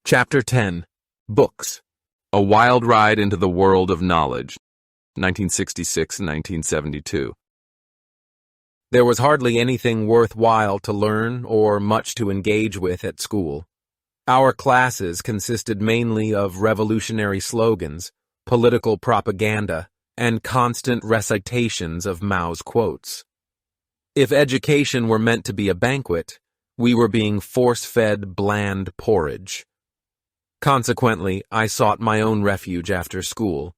Chapter 10. Books. A Wild Ride into the World of Knowledge, 1966-1972. There was hardly anything worthwhile to learn or much to engage with at school. Our classes consisted mainly of revolutionary slogans, political propaganda, and constant recitations of Mao's quotes. If education were meant to be a banquet, we were being force-fed bland porridge. Consequently, I sought my own refuge after school.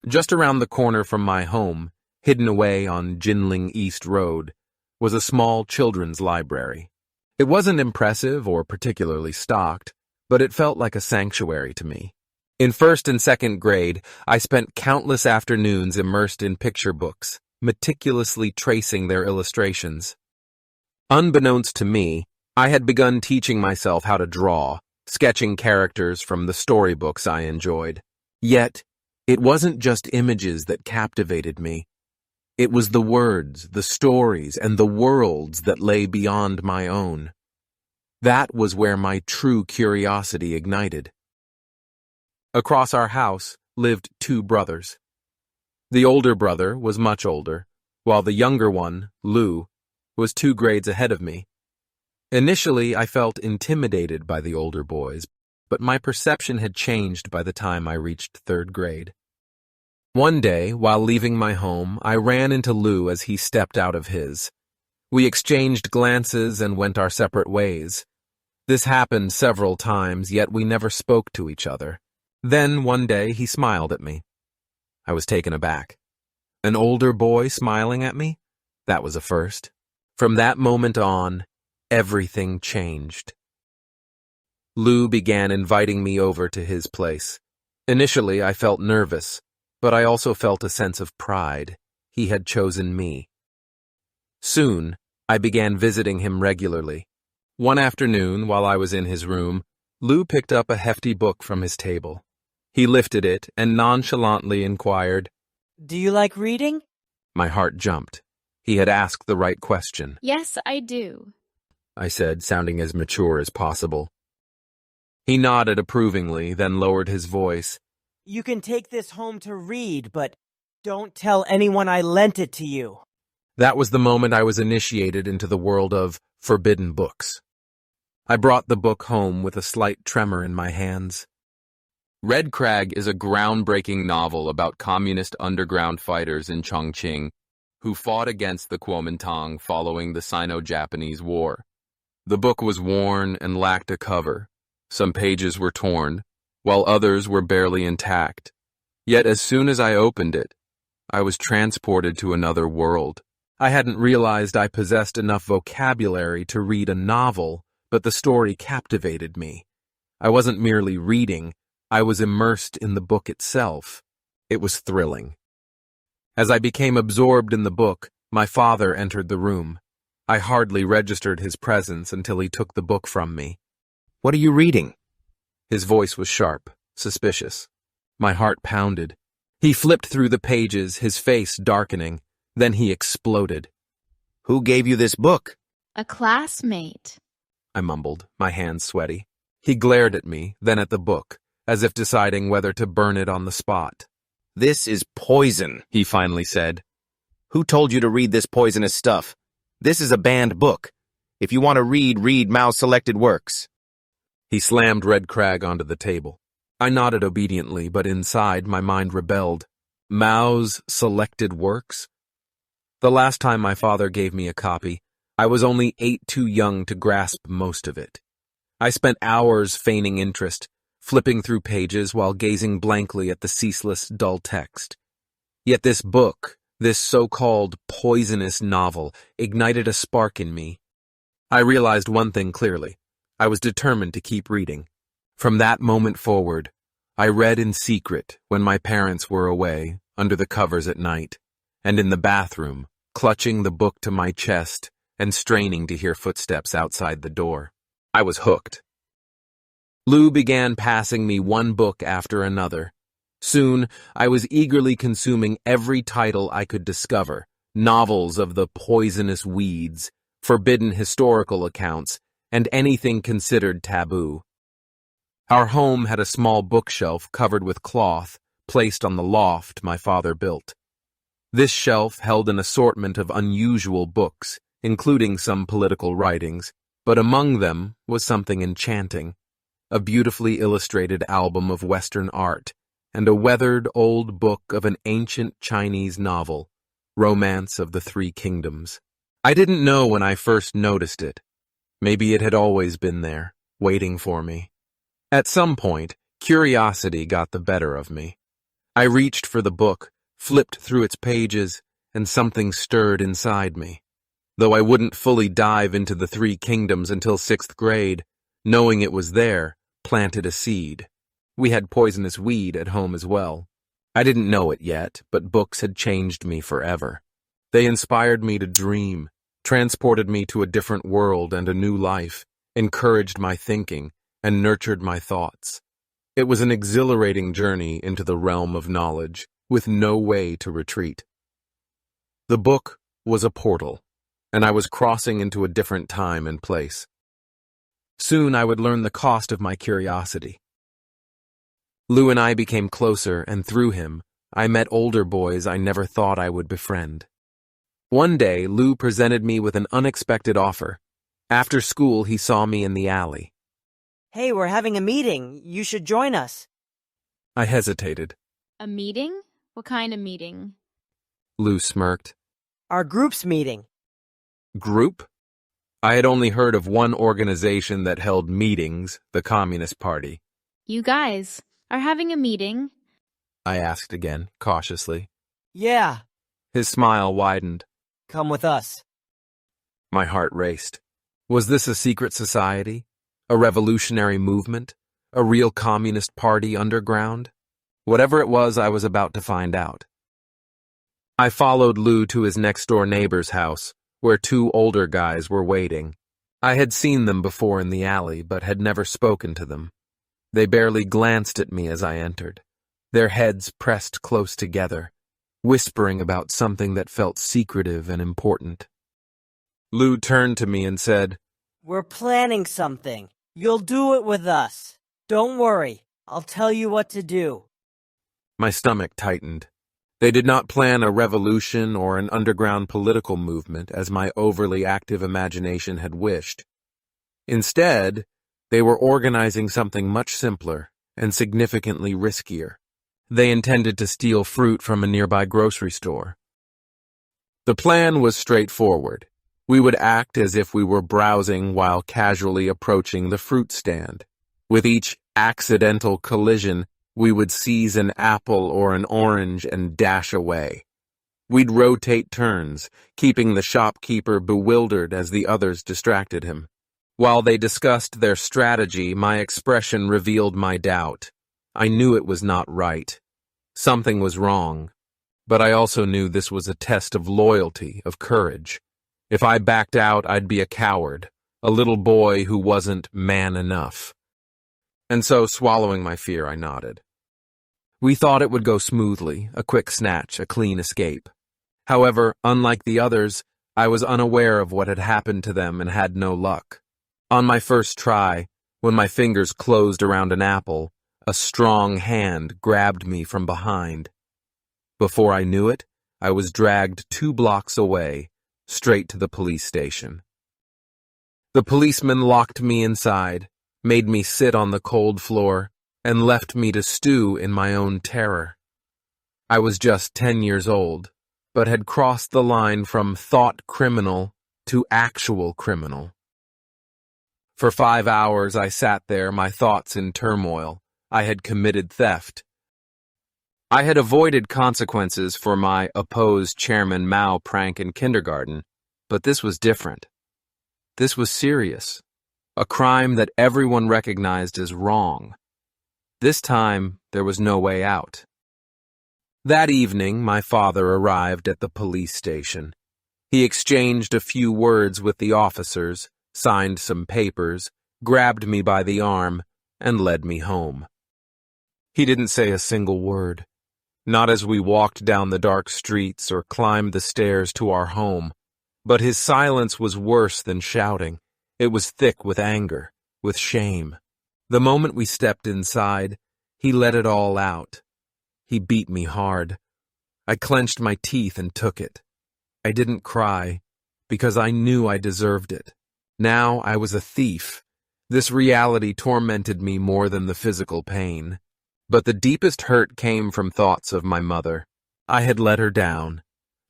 Just around the corner from my home, hidden away on Jinling East Road, was a small children's library. It wasn't impressive or particularly stocked, but it felt like a sanctuary to me. In first and second grade, I spent countless afternoons immersed in picture books, meticulously tracing their illustrations. Unbeknownst to me, I had begun teaching myself how to draw, sketching characters from the storybooks I enjoyed. Yet, it wasn't just images that captivated me. It was the words, the stories, and the worlds that lay beyond my own. That was where my true curiosity ignited. Across our house lived two brothers. The older brother was much older, while the younger one, Lou, was 2 grades ahead of me. Initially, I felt intimidated by the older boys, but my perception had changed by the time I reached 3rd grade. One day, while leaving my home, I ran into Lou as he stepped out of his. We exchanged glances and went our separate ways. This happened several times, yet we never spoke to each other. Then, one day, he smiled at me. I was taken aback. An older boy smiling at me? That was a first. From that moment on, everything changed. Lou began inviting me over to his place. Initially, I felt nervous, but I also felt a sense of pride. He had chosen me. Soon, I began visiting him regularly. One afternoon, while I was in his room, Lou picked up a hefty book from his table. He lifted it and nonchalantly inquired, "Do you like reading?" My heart jumped. He had asked the right question. "Yes, I do," I said, sounding as mature as possible. He nodded approvingly, then lowered his voice. "You can take this home to read, but don't tell anyone I lent it to you." That was the moment I was initiated into the world of forbidden books. I brought the book home with a slight tremor in my hands. Red Crag is a groundbreaking novel about communist underground fighters in Chongqing who fought against the Kuomintang following the Sino-Japanese War. The book was worn and lacked a cover. Some pages were torn, while others were barely intact. Yet as soon as I opened it, I was transported to another world. I hadn't realized I possessed enough vocabulary to read a novel, but the story captivated me. I wasn't merely reading, I was immersed in the book itself. It was thrilling. As I became absorbed in the book, my father entered the room. I hardly registered his presence until he took the book from me. "What are you reading?" His voice was sharp, suspicious. My heart pounded. He flipped through the pages, his face darkening. Then he exploded. "Who gave you this book?" "A classmate," I mumbled, my hands sweaty. He glared at me, then at the book, as if deciding whether to burn it on the spot. "This is poison," he finally said. "Who told you to read this poisonous stuff? This is a banned book. If you want to read Mao's selected works." He slammed Red Crag onto the table. I nodded obediently, but inside my mind rebelled. Mao's selected works? The last time my father gave me a copy, I was only 8 too young to grasp most of it. I spent hours feigning interest, flipping through pages while gazing blankly at the ceaseless, dull text. Yet this book, this so-called poisonous novel, ignited a spark in me. I realized one thing clearly. I was determined to keep reading. From that moment forward, I read in secret when my parents were away, under the covers at night, and in the bathroom, clutching the book to my chest and straining to hear footsteps outside the door. I was hooked. Lou began passing me one book after another. Soon, I was eagerly consuming every title I could discover, novels of the poisonous weeds, forbidden historical accounts, and anything considered taboo. Our home had a small bookshelf covered with cloth placed on the loft my father built. This shelf held an assortment of unusual books, including some political writings, but among them was something enchanting, a beautifully illustrated album of Western art, and a weathered old book of an ancient Chinese novel, Romance of the Three Kingdoms. I didn't know when I first noticed it. Maybe it had always been there, waiting for me. At some point, curiosity got the better of me. I reached for the book, flipped through its pages, and something stirred inside me. Though I wouldn't fully dive into the Three Kingdoms until 6th grade, knowing it was there planted a seed. We had poisonous weed at home as well. I didn't know it yet, but books had changed me forever. They inspired me to dream, transported me to a different world and a new life, encouraged my thinking, and nurtured my thoughts. It was an exhilarating journey into the realm of knowledge, with no way to retreat. The book was a portal, and I was crossing into a different time and place. Soon I would learn the cost of my curiosity. Lou and I became closer, and through him, I met older boys I never thought I would befriend. One day, Lou presented me with an unexpected offer. After school, he saw me in the alley. Hey, we're having a meeting. You should join us. I hesitated. A meeting? What kind of meeting? Lou smirked. Our group's meeting. Group? I had only heard of one organization that held meetings, the Communist Party. You guys are having a meeting? I asked again, cautiously. Yeah, His smile widened. come with us. My heart raced. Was this a secret society? A revolutionary movement? A real Communist Party underground? Whatever it was, I was about to find out. I followed Lou to his next-door neighbor's house, where two older guys were waiting. I had seen them before in the alley, but had never spoken to them. They barely glanced at me as I entered, their heads pressed close together, whispering about something that felt secretive and important. Lou turned to me and said, We're planning something. You'll do it with us. Don't worry. I'll tell you what to do. My stomach tightened. They did not plan a revolution or an underground political movement as my overly active imagination had wished. Instead, they were organizing something much simpler and significantly riskier. They intended to steal fruit from a nearby grocery store. The plan was straightforward. We would act as if we were browsing while casually approaching the fruit stand. With each accidental collision, we would seize an apple or an orange and dash away. We'd rotate turns, keeping the shopkeeper bewildered as the others distracted him. While they discussed their strategy, my expression revealed my doubt. I knew it was not right. Something was wrong. But I also knew this was a test of loyalty, of courage. If I backed out, I'd be a coward, a little boy who wasn't man enough. And so, swallowing my fear, I nodded. We thought it would go smoothly, a quick snatch, a clean escape. However, unlike the others, I was unaware of what had happened to them and had no luck. On my first try, when my fingers closed around an apple, a strong hand grabbed me from behind. Before I knew it, I was dragged 2 blocks away, straight to the police station. The policeman locked me inside, made me sit on the cold floor, and left me to stew in my own terror. I was just 10 years old, but had crossed the line from thought criminal to actual criminal. For 5 hours I sat there, my thoughts in turmoil. I had committed theft. I had avoided consequences for my opposed Chairman Mao prank in kindergarten, but this was different. This was serious, a crime that everyone recognized as wrong. This time, there was no way out. That evening, my father arrived at the police station. He exchanged a few words with the officers, signed some papers, grabbed me by the arm, and led me home. He didn't say a single word, not as we walked down the dark streets or climbed the stairs to our home, but his silence was worse than shouting. It was thick with anger, with shame. The moment we stepped inside, he let it all out. He beat me hard. I clenched my teeth and took it. I didn't cry, because I knew I deserved it. Now I was a thief. This reality tormented me more than the physical pain. But the deepest hurt came from thoughts of my mother. I had let her down.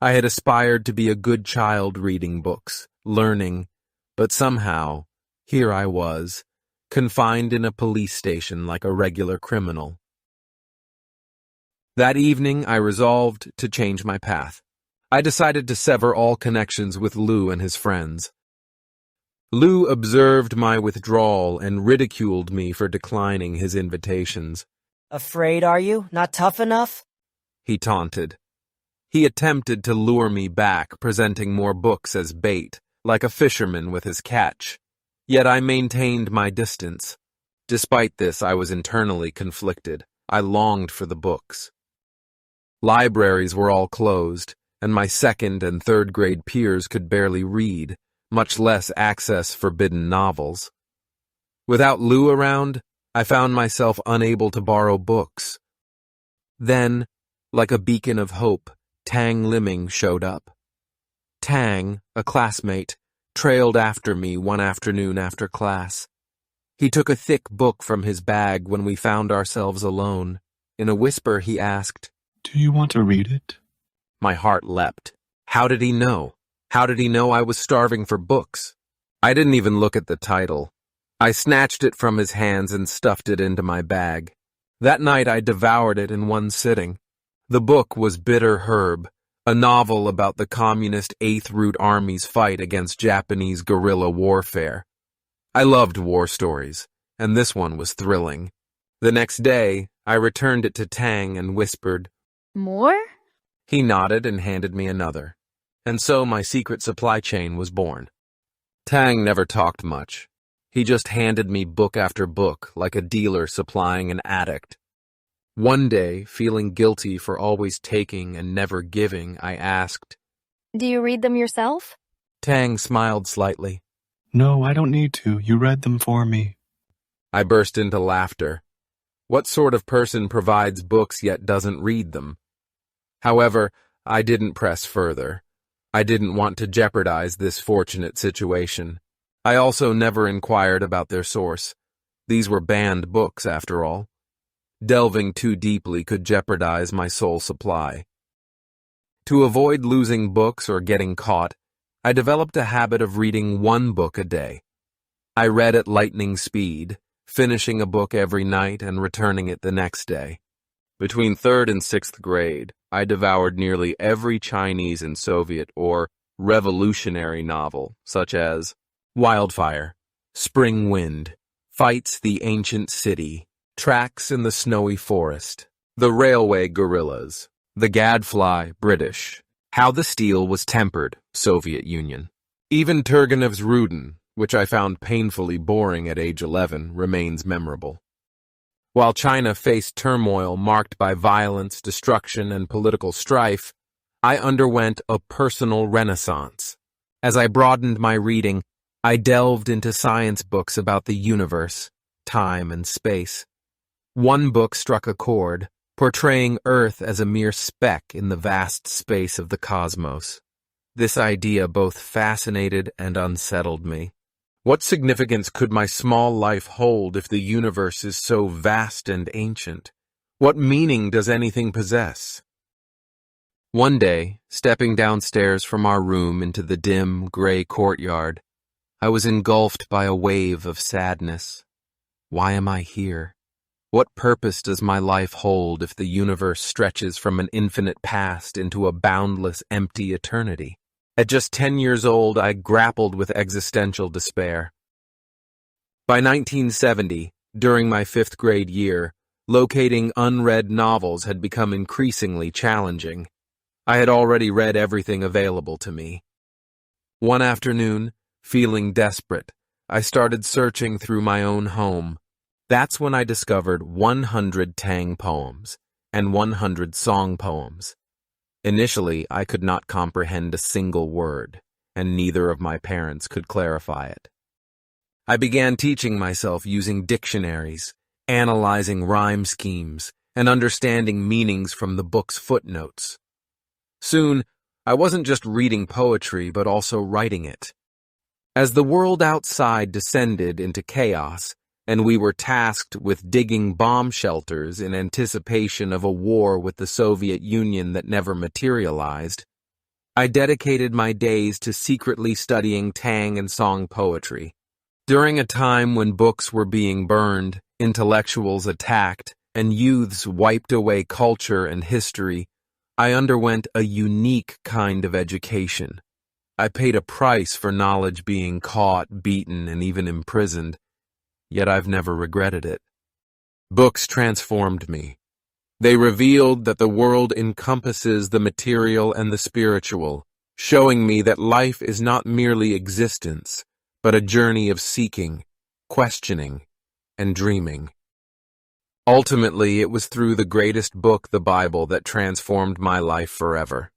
I had aspired to be a good child reading books, learning, but somehow, here I was, confined in a police station like a regular criminal. That evening, I resolved to change my path. I decided to sever all connections with Lou and his friends. Lou observed my withdrawal and ridiculed me for declining his invitations. Afraid, are you? Not tough enough? He taunted. He attempted to lure me back, presenting more books as bait, like a fisherman with his catch. Yet I maintained my distance. Despite this, I was internally conflicted. I longed for the books. Libraries were all closed, and my second and third grade peers could barely read, much less access forbidden novels. Without Lou around, I found myself unable to borrow books. Then, like a beacon of hope, Tang Liming showed up. Tang, a classmate, trailed after me one afternoon after class. He took a thick book from his bag when we found ourselves alone. In a whisper, he asked, "Do you want to read it?" My heart leapt. How did he know? How did he know I was starving for books? I didn't even look at the title. I snatched it from his hands and stuffed it into my bag. That night I devoured it in one sitting. The book was Bitter Herb, a novel about the Communist Eighth Route Army's fight against Japanese guerrilla warfare. I loved war stories, and this one was thrilling. The next day, I returned it to Tang and whispered, More? He nodded and handed me another. And so my secret supply chain was born. Tang never talked much. He just handed me book after book, like a dealer supplying an addict. One day, feeling guilty for always taking and never giving, I asked, Do you read them yourself? Tang smiled slightly. "No, I don't need to. You read them for me." I burst into laughter. What sort of person provides books yet doesn't read them? However, I didn't press further. I didn't want to jeopardize this fortunate situation. I also never inquired about their source. These were banned books, after all. Delving too deeply could jeopardize my sole supply. To avoid losing books or getting caught, I developed a habit of reading one book a day. I read at lightning speed, finishing a book every night and returning it the next day. Between 3rd and 6th grade, I devoured nearly every Chinese and Soviet or revolutionary novel, such as Wildfire, Spring Wind, Fights the Ancient City, Tracks in the Snowy Forest, The Railway Guerrillas, The Gadfly, British, How the Steel Was Tempered, Soviet Union. Even Turgenev's Rudin, which I found painfully boring at age 11, remains memorable. While China faced turmoil marked by violence, destruction, and political strife, I underwent a personal renaissance. As I broadened my reading, I delved into science books about the universe, time, and space. One book struck a chord, portraying Earth as a mere speck in the vast space of the cosmos. This idea both fascinated and unsettled me. What significance could my small life hold if the universe is so vast and ancient? What meaning does anything possess? One day, stepping downstairs from our room into the dim, gray courtyard, I was engulfed by a wave of sadness. Why am I here? What purpose does my life hold if the universe stretches from an infinite past into a boundless, empty eternity? At just 10 years old, I grappled with existential despair. By 1970, during my 5th grade year, locating unread novels had become increasingly challenging. I had already read everything available to me. One afternoon, feeling desperate, I started searching through my own home. That's when I discovered 100 Tang poems and 100 song poems. Initially, I could not comprehend a single word, and neither of my parents could clarify it. I began teaching myself using dictionaries, analyzing rhyme schemes, and understanding meanings from the book's footnotes. Soon, I wasn't just reading poetry, but also writing it. As the world outside descended into chaos, and we were tasked with digging bomb shelters in anticipation of a war with the Soviet Union that never materialized, I dedicated my days to secretly studying Tang and Song poetry. During a time when books were being burned, intellectuals attacked, and youths wiped away culture and history, I underwent a unique kind of education. I paid a price for knowledge being caught, beaten, and even imprisoned, yet I've never regretted it. Books transformed me. They revealed that the world encompasses the material and the spiritual, showing me that life is not merely existence, but a journey of seeking, questioning, and dreaming. Ultimately, it was through the greatest book, the Bible, that transformed my life forever.